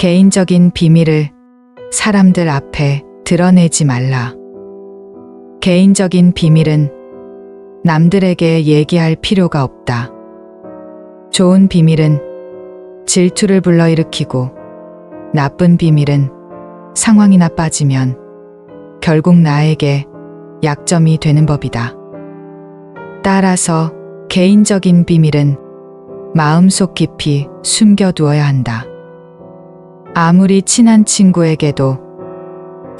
개인적인 비밀을 사람들 앞에 드러내지 말라. 개인적인 비밀은 남들에게 얘기할 필요가 없다. 좋은 비밀은 질투를 불러일으키고 나쁜 비밀은 상황이나 빠지면 결국 나에게 약점이 되는 법이다. 따라서 개인적인 비밀은 마음속 깊이 숨겨두어야 한다. 아무리 친한 친구에게도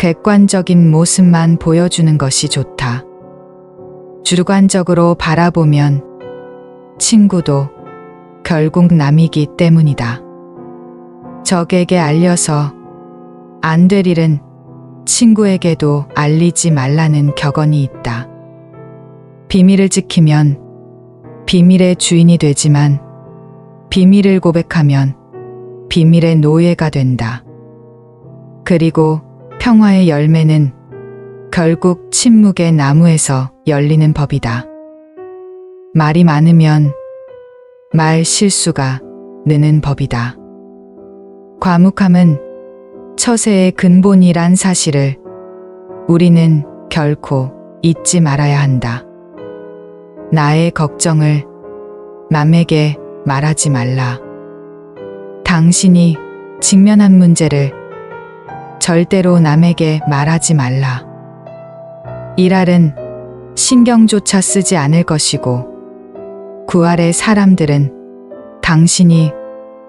객관적인 모습만 보여주는 것이 좋다. 주관적으로 바라보면 친구도 결국 남이기 때문이다. 적에게 알려서 안 될 일은 친구에게도 알리지 말라는 격언이 있다. 비밀을 지키면 비밀의 주인이 되지만 비밀을 고백하면 비밀의 노예가 된다. 그리고 평화의 열매는 결국 침묵의 나무에서 열리는 법이다. 말이 많으면 말 실수가 느는 법이다. 과묵함은 처세의 근본이란 사실을 우리는 결코 잊지 말아야 한다. 나의 걱정을 남에게 말하지 말라. 당신이 직면한 문제를 절대로 남에게 말하지 말라. 일할은 신경조차 쓰지 않을 것이고 구할의 사람들은 당신이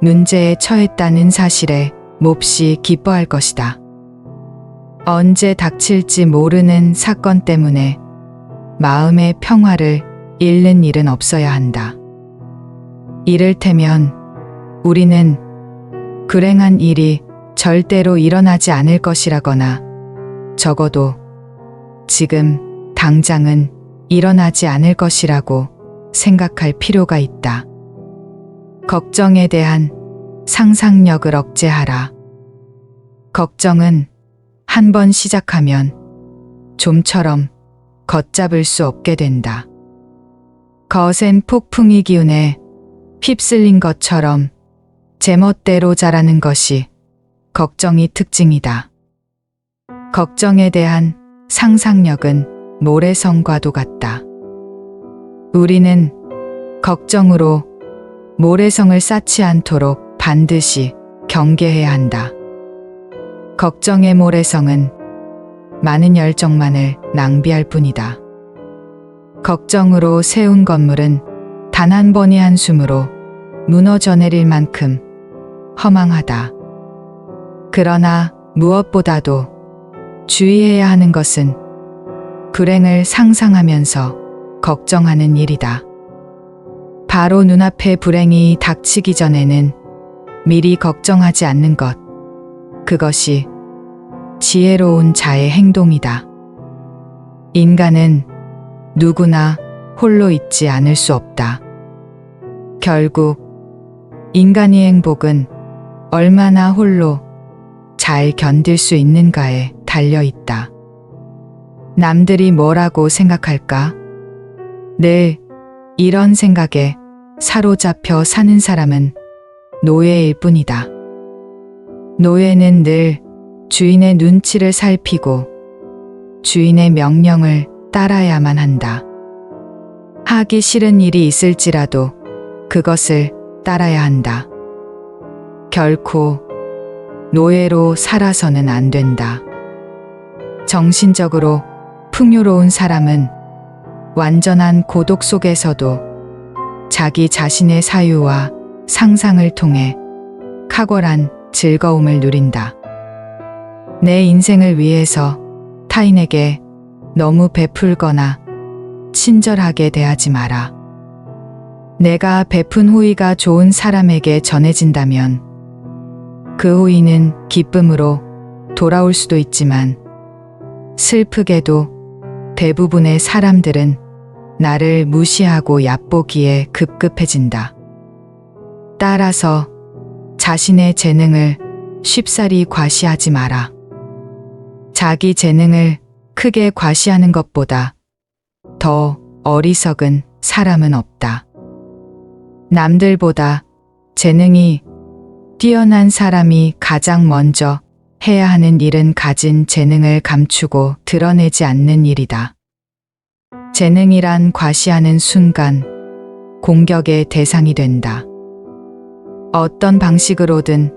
문제에 처했다는 사실에 몹시 기뻐할 것이다. 언제 닥칠지 모르는 사건 때문에 마음의 평화를 잃는 일은 없어야 한다. 이를테면 우리는 불행한 일이 절대로 일어나지 않을 것이라거나 적어도 지금 당장은 일어나지 않을 것이라고 생각할 필요가 있다. 걱정에 대한 상상력을 억제하라. 걱정은 한 번 시작하면 좀처럼 걷잡을 수 없게 된다. 거센 폭풍이 기운에 휩쓸린 것처럼 제멋대로 자라는 것이 걱정이 특징이다. 걱정에 대한 상상력은 모래성과도 같다. 우리는 걱정으로 모래성을 쌓지 않도록 반드시 경계해야 한다. 걱정의 모래성은 많은 열정만을 낭비할 뿐이다. 걱정으로 세운 건물은 단 한 번의 한숨으로 무너져 내릴 만큼 허망하다. 그러나 무엇보다도 주의해야 하는 것은 불행을 상상하면서 걱정하는 일이다. 바로 눈앞에 불행이 닥치기 전에는 미리 걱정하지 않는 것, 그것이 지혜로운 자의 행동이다. 인간은 누구나 홀로 있지 않을 수 없다. 결국 인간의 행복은 얼마나 홀로 잘 견딜 수 있는가에 달려 있다. 남들이 뭐라고 생각할까? 늘 이런 생각에 사로잡혀 사는 사람은 노예일 뿐이다. 노예는 늘 주인의 눈치를 살피고 주인의 명령을 따라야만 한다. 하기 싫은 일이 있을지라도 그것을 따라야 한다. 결코 노예로 살아서는 안 된다. 정신적으로 풍요로운 사람은 완전한 고독 속에서도 자기 자신의 사유와 상상을 통해 탁월한 즐거움을 누린다. 내 인생을 위해서 타인에게 너무 베풀거나 친절하게 대하지 마라. 내가 베푼 호의가 좋은 사람에게 전해진다면 그 호의는 기쁨으로 돌아올 수도 있지만 슬프게도 대부분의 사람들은 나를 무시하고 얕보기에 급급해진다. 따라서 자신의 재능을 쉽사리 과시하지 마라. 자기 재능을 크게 과시하는 것보다 더 어리석은 사람은 없다. 남들보다 재능이 뛰어난 사람이 가장 먼저 해야 하는 일은 가진 재능을 감추고 드러내지 않는 일이다. 재능이란 과시하는 순간 공격의 대상이 된다. 어떤 방식으로든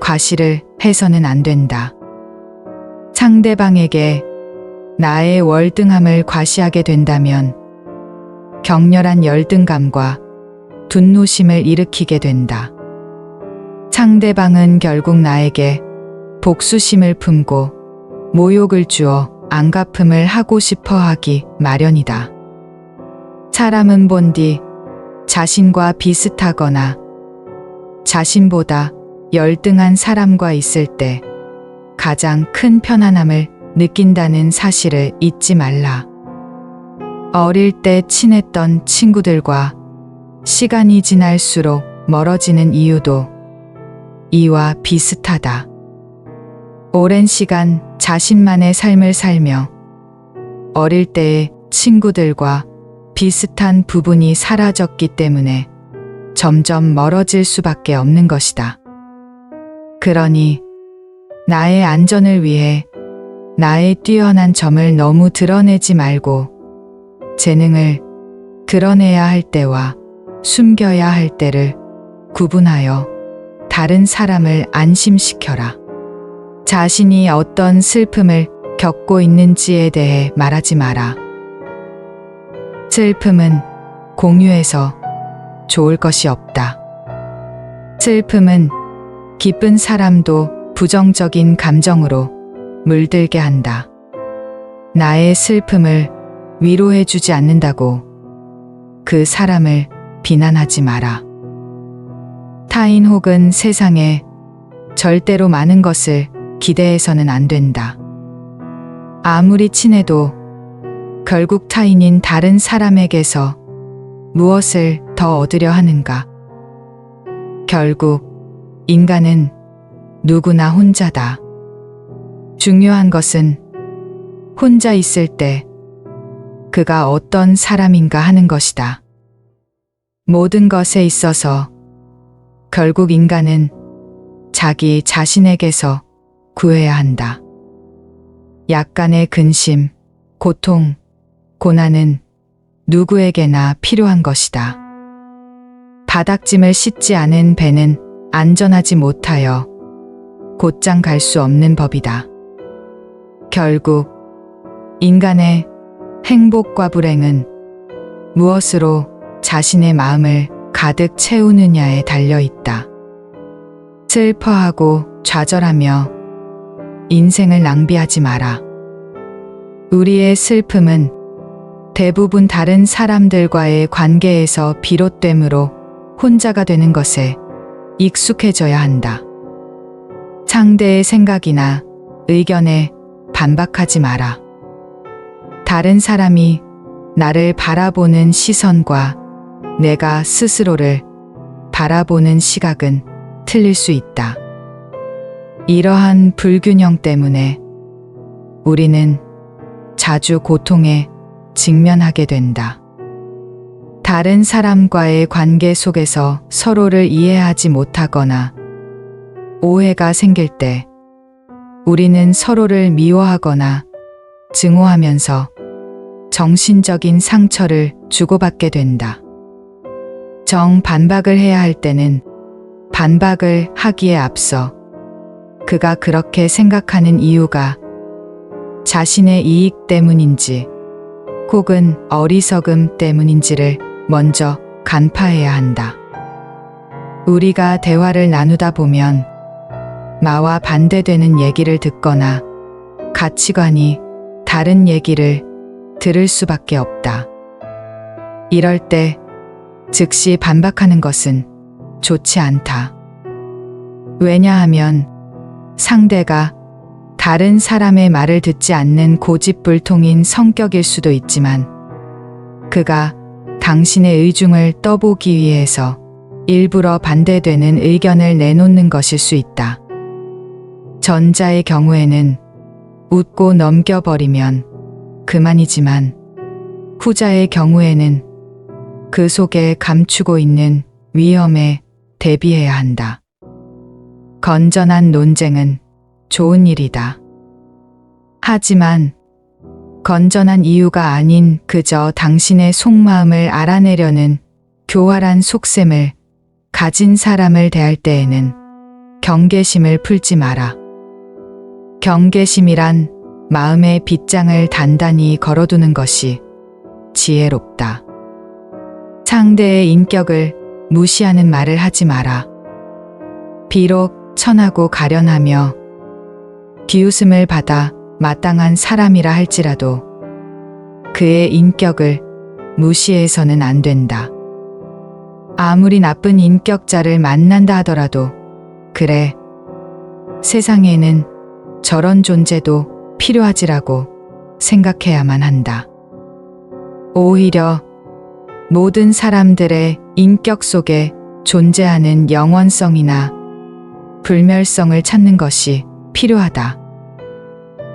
과시를 해서는 안 된다. 상대방에게 나의 월등함을 과시하게 된다면 격렬한 열등감과 분노심을 일으키게 된다. 상대방은 결국 나에게 복수심을 품고 모욕을 주어 안갚음을 하고 싶어 하기 마련이다. 사람은 본디 자신과 비슷하거나 자신보다 열등한 사람과 있을 때 가장 큰 편안함을 느낀다는 사실을 잊지 말라. 어릴 때 친했던 친구들과 시간이 지날수록 멀어지는 이유도 이와 비슷하다. 오랜 시간 자신만의 삶을 살며 어릴 때의 친구들과 비슷한 부분이 사라졌기 때문에 점점 멀어질 수밖에 없는 것이다. 그러니 나의 안전을 위해 나의 뛰어난 점을 너무 드러내지 말고 재능을 드러내야 할 때와 숨겨야 할 때를 구분하여 다른 사람을 안심시켜라. 자신이 어떤 슬픔을 겪고 있는지에 대해 말하지 마라. 슬픔은 공유해서 좋을 것이 없다. 슬픔은 기쁜 사람도 부정적인 감정으로 물들게 한다. 나의 슬픔을 위로해주지 않는다고 그 사람을 비난하지 마라. 타인 혹은 세상에 절대로 많은 것을 기대해서는 안 된다. 아무리 친해도 결국 타인인 다른 사람에게서 무엇을 더 얻으려 하는가? 결국 인간은 누구나 혼자다. 중요한 것은 혼자 있을 때 그가 어떤 사람인가 하는 것이다. 모든 것에 있어서 결국 인간은 자기 자신에게서 구해야 한다. 약간의 근심, 고통, 고난은 누구에게나 필요한 것이다. 바닥짐을 싣지 않은 배는 안전하지 못하여 곧장 갈 수 없는 법이다. 결국 인간의 행복과 불행은 무엇으로 자신의 마음을 가득 채우느냐에 달려 있다. 슬퍼하고 좌절하며 인생을 낭비하지 마라. 우리의 슬픔은 대부분 다른 사람들과의 관계에서 비롯되므로 혼자가 되는 것에 익숙해져야 한다. 상대의 생각이나 의견에 반박하지 마라. 다른 사람이 나를 바라보는 시선과 내가 스스로를 바라보는 시각은 틀릴 수 있다. 이러한 불균형 때문에 우리는 자주 고통에 직면하게 된다. 다른 사람과의 관계 속에서 서로를 이해하지 못하거나 오해가 생길 때 우리는 서로를 미워하거나 증오하면서 정신적인 상처를 주고받게 된다. 정반박을 해야 할 때는 반박을 하기에 앞서 그가 그렇게 생각하는 이유가 자신의 이익 때문인지 혹은 어리석음 때문인지를 먼저 간파해야 한다. 우리가 대화를 나누다 보면 나와 반대되는 얘기를 듣거나 가치관이 다른 얘기를 들을 수밖에 없다. 이럴 때 즉시 반박하는 것은 좋지 않다. 왜냐하면 상대가 다른 사람의 말을 듣지 않는 고집불통인 성격일 수도 있지만 그가 당신의 의중을 떠보기 위해서 일부러 반대되는 의견을 내놓는 것일 수 있다. 전자의 경우에는 웃고 넘겨버리면 그만이지만 후자의 경우에는 그 속에 감추고 있는 위험에 대비해야 한다. 건전한 논쟁은 좋은 일이다. 하지만 건전한 이유가 아닌 그저 당신의 속마음을 알아내려는 교활한 속셈을 가진 사람을 대할 때에는 경계심을 풀지 마라. 경계심이란 마음의 빗장을 단단히 걸어두는 것이 지혜롭다. 상대의 인격을 무시하는 말을 하지 마라. 비록 천하고 가련하며 비웃음을 받아 마땅한 사람이라 할지라도 그의 인격을 무시해서는 안 된다. 아무리 나쁜 인격자를 만난다 하더라도 그래, 세상에는 저런 존재도 필요하지라고 생각해야만 한다. 오히려 모든 사람들의 인격 속에 존재하는 영원성이나 불멸성을 찾는 것이 필요하다.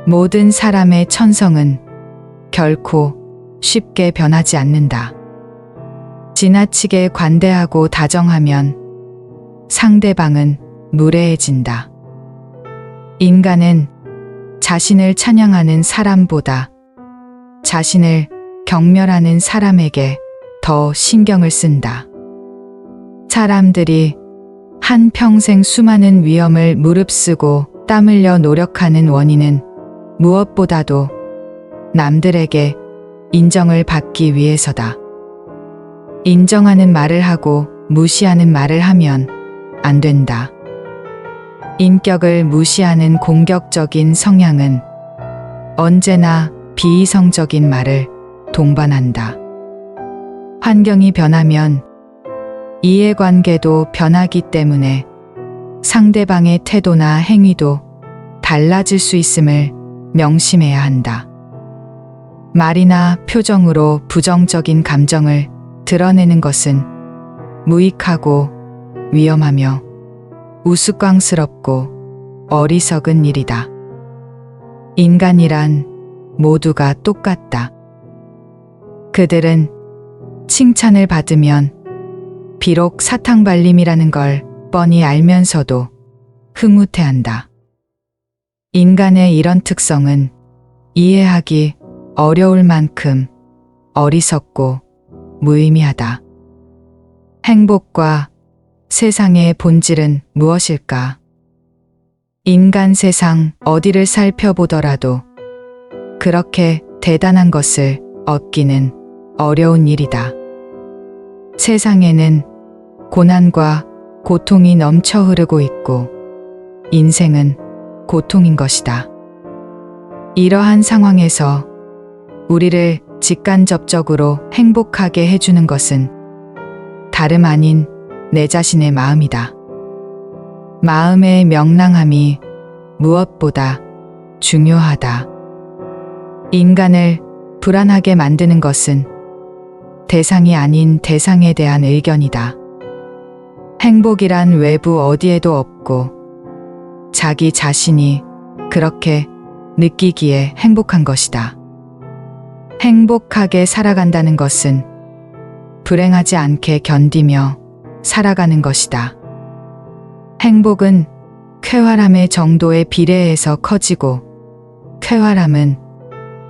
모든 사람의 천성은 결코 쉽게 변하지 않는다. 지나치게 관대하고 다정하면 상대방은 무례해진다. 인간은 자신을 찬양하는 사람보다 자신을 경멸하는 사람에게 더 신경을 쓴다. 사람들이 한평생 수많은 위험을 무릅쓰고 땀 흘려 노력하는 원인은 무엇보다도 남들에게 인정을 받기 위해서다. 인정하는 말을 하고 무시하는 말을 하면 안 된다. 인격을 무시하는 공격적인 성향은 언제나 비이성적인 말을 동반한다. 환경이 변하면 이해관계도 변하기 때문에 상대방의 태도나 행위도 달라질 수 있음을 명심해야 한다. 말이나 표정으로 부정적인 감정을 드러내는 것은 무익하고 위험하며 우스꽝스럽고 어리석은 일이다. 인간이란 모두가 똑같다. 그들은 칭찬을 받으면 비록 사탕발림이라는 걸 뻔히 알면서도 흐뭇해한다. 인간의 이런 특성은 이해하기 어려울 만큼 어리석고 무의미하다. 행복과 세상의 본질은 무엇일까? 인간 세상 어디를 살펴보더라도 그렇게 대단한 것을 얻기는 어려운 일이다. 세상에는 고난과 고통이 넘쳐 흐르고 있고 인생은 고통인 것이다. 이러한 상황에서 우리를 직간접적으로 행복하게 해주는 것은 다름 아닌 내 자신의 마음이다. 마음의 명랑함이 무엇보다 중요하다. 인간을 불안하게 만드는 것은 대상이 아닌 대상에 대한 의견이다. 행복이란 외부 어디에도 없고 자기 자신이 그렇게 느끼기에 행복한 것이다. 행복하게 살아간다는 것은 불행하지 않게 견디며 살아가는 것이다. 행복은 쾌활함의 정도에 비례해서 커지고 쾌활함은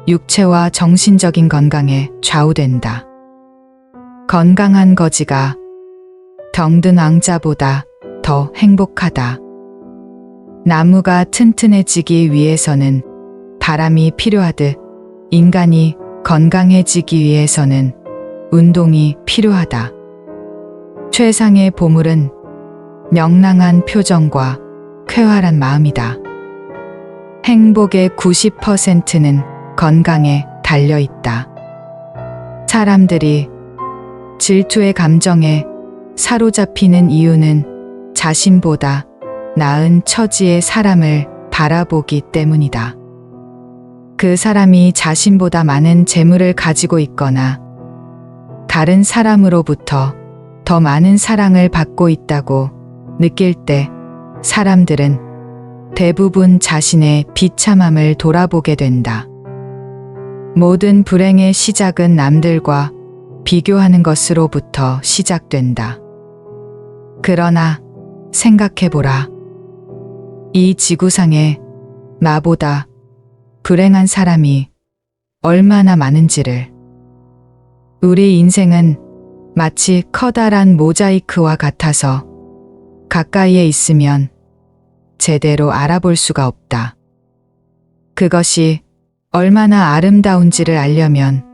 육체와 정신적인 건강에 좌우된다. 건강한 거지가 병든 왕자보다 더 행복하다. 나무가 튼튼해지기 위해서는 바람이 필요하듯 인간이 건강해지기 위해서는 운동이 필요하다. 최상의 보물은 명랑한 표정과 쾌활한 마음이다. 행복의 90%는 건강에 달려 있다. 사람들이 질투의 감정에 사로잡히는 이유는 자신보다 나은 처지의 사람을 바라보기 때문이다. 그 사람이 자신보다 많은 재물을 가지고 있거나 다른 사람으로부터 더 많은 사랑을 받고 있다고 느낄 때 사람들은 대부분 자신의 비참함을 돌아보게 된다. 모든 불행의 시작은 남들과 비교하는 것으로부터 시작된다. 그러나 생각해보라. 이 지구상에 나보다 불행한 사람이 얼마나 많은지를. 우리 인생은 마치 커다란 모자이크와 같아서 가까이에 있으면 제대로 알아볼 수가 없다. 그것이 얼마나 아름다운지를 알려면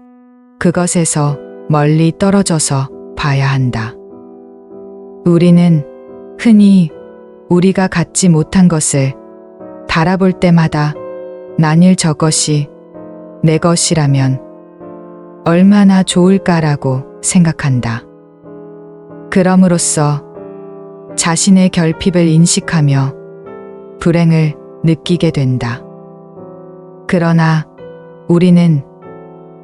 그것에서 멀리 떨어져서 봐야 한다. 우리는 흔히 우리가 갖지 못한 것을 바라볼 때마다 만일 저것이 내 것이라면 얼마나 좋을까라고 생각한다. 그럼으로써 자신의 결핍을 인식하며 불행을 느끼게 된다. 그러나 우리는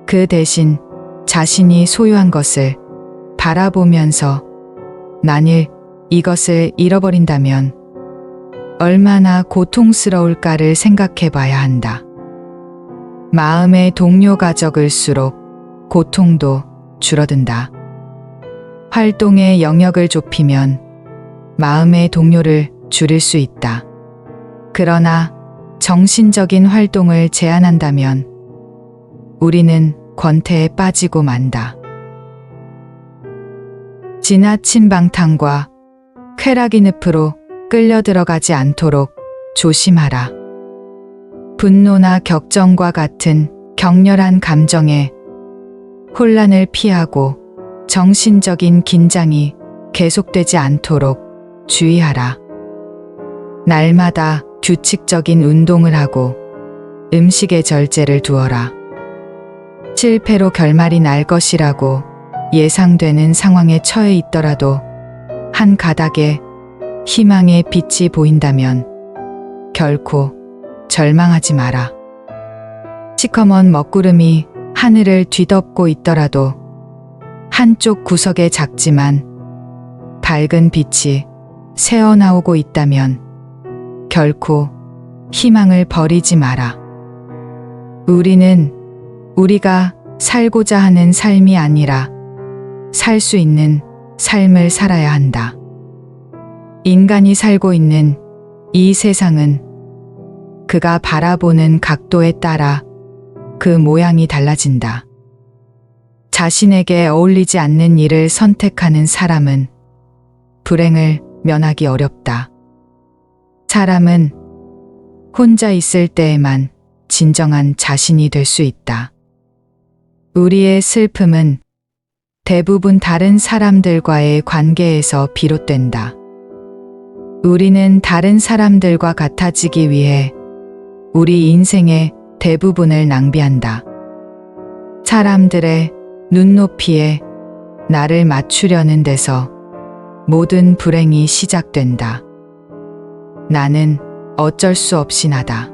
그 대신 자신이 소유한 것을 바라보면서 만일 이것을 잃어버린다면 얼마나 고통스러울까를 생각해 봐야 한다. 마음의 동료가 적을수록 고통도 줄어든다. 활동의 영역을 좁히면 마음의 동료를 줄일 수 있다. 그러나 정신적인 활동을 제한한다면 우리는 권태에 빠지고 만다. 지나친 방탕과 쾌락의 늪으로 끌려 들어가지 않도록 조심하라. 분노나 격정과 같은 격렬한 감정에 혼란을 피하고 정신적인 긴장이 계속되지 않도록 주의하라. 날마다 규칙적인 운동을 하고 음식에 절제를 두어라. 실패로 결말이 날 것이라고 예상되는 상황에 처해 있더라도 한 가닥에 희망의 빛이 보인다면 결코 절망하지 마라. 시커먼 먹구름이 하늘을 뒤덮고 있더라도 한쪽 구석에 작지만 밝은 빛이 새어나오고 있다면 결코 희망을 버리지 마라. 우리는 우리가 살고자 하는 삶이 아니라 살 수 있는 삶을 살아야 한다. 인간이 살고 있는 이 세상은 그가 바라보는 각도에 따라 그 모양이 달라진다. 자신에게 어울리지 않는 일을 선택하는 사람은 불행을 면하기 어렵다. 사람은 혼자 있을 때에만 진정한 자신이 될 수 있다. 우리의 슬픔은 대부분 다른 사람들과의 관계에서 비롯된다. 우리는 다른 사람들과 같아지기 위해 우리 인생의 대부분을 낭비한다. 사람들의 눈높이에 나를 맞추려는 데서 모든 불행이 시작된다. 나는 어쩔 수 없이 나다.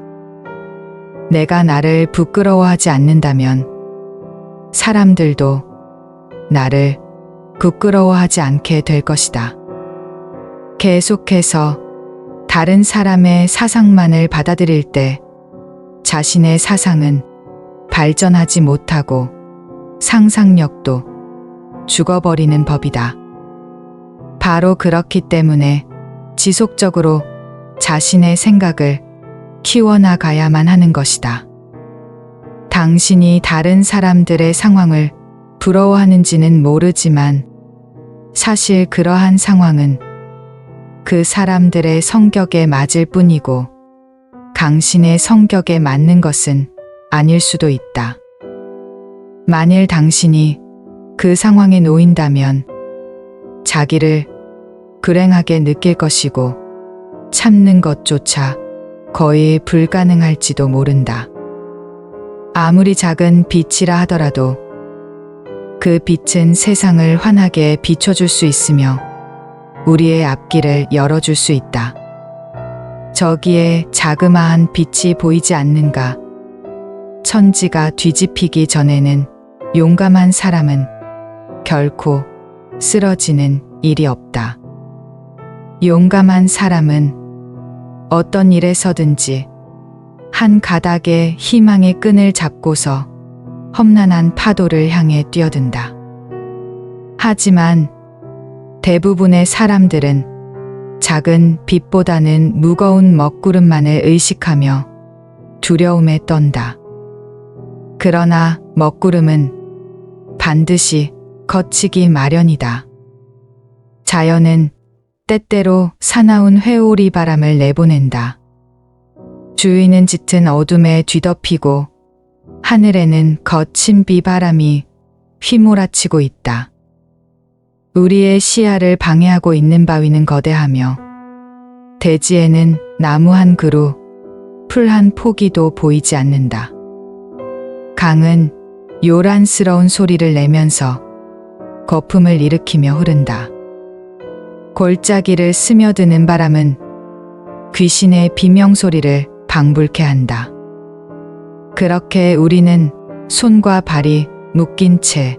내가 나를 부끄러워하지 않는다면 사람들도 나를 부끄러워하지 않게 될 것이다. 계속해서 다른 사람의 사상만을 받아들일 때 자신의 사상은 발전하지 못하고 상상력도 죽어버리는 법이다. 바로 그렇기 때문에 지속적으로 자신의 생각을 키워나가야만 하는 것이다. 당신이 다른 사람들의 상황을 부러워하는지는 모르지만 사실 그러한 상황은 그 사람들의 성격에 맞을 뿐이고 당신의 성격에 맞는 것은 아닐 수도 있다. 만일 당신이 그 상황에 놓인다면 자기를 불행하게 느낄 것이고 참는 것조차 거의 불가능할지도 모른다. 아무리 작은 빛이라 하더라도 그 빛은 세상을 환하게 비춰줄 수 있으며 우리의 앞길을 열어줄 수 있다. 저기에 자그마한 빛이 보이지 않는가? 천지가 뒤집히기 전에는 용감한 사람은 결코 쓰러지는 일이 없다. 용감한 사람은 어떤 일에서든지 한 가닥의 희망의 끈을 잡고서 험난한 파도를 향해 뛰어든다. 하지만 대부분의 사람들은 작은 빛보다는 무거운 먹구름만을 의식하며 두려움에 떤다. 그러나 먹구름은 반드시 거치기 마련이다. 자연은 때때로 사나운 회오리 바람을 내보낸다. 주위는 짙은 어둠에 뒤덮이고 하늘에는 거친 비바람이 휘몰아치고 있다. 우리의 시야를 방해하고 있는 바위는 거대하며 대지에는 나무 한 그루, 풀 한 포기도 보이지 않는다. 강은 요란스러운 소리를 내면서 거품을 일으키며 흐른다. 골짜기를 스며드는 바람은 귀신의 비명소리를 방불케 한다. 그렇게 우리는 손과 발이 묶인 채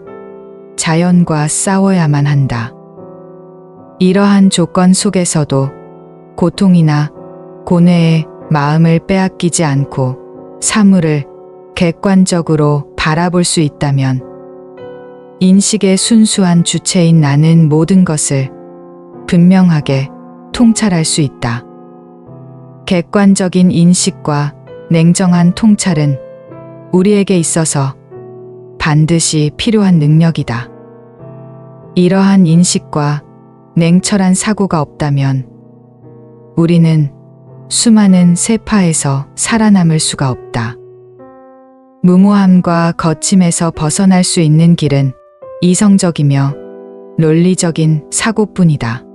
자연과 싸워야만 한다. 이러한 조건 속에서도 고통이나 고뇌에 마음을 빼앗기지 않고 사물을 객관적으로 바라볼 수 있다면 인식의 순수한 주체인 나는 모든 것을 분명하게 통찰할 수 있다. 객관적인 인식과 냉정한 통찰은 우리에게 있어서 반드시 필요한 능력이다. 이러한 인식과 냉철한 사고가 없다면 우리는 수많은 세파에서 살아남을 수가 없다. 무모함과 거침에서 벗어날 수 있는 길은 이성적이며 논리적인 사고뿐이다.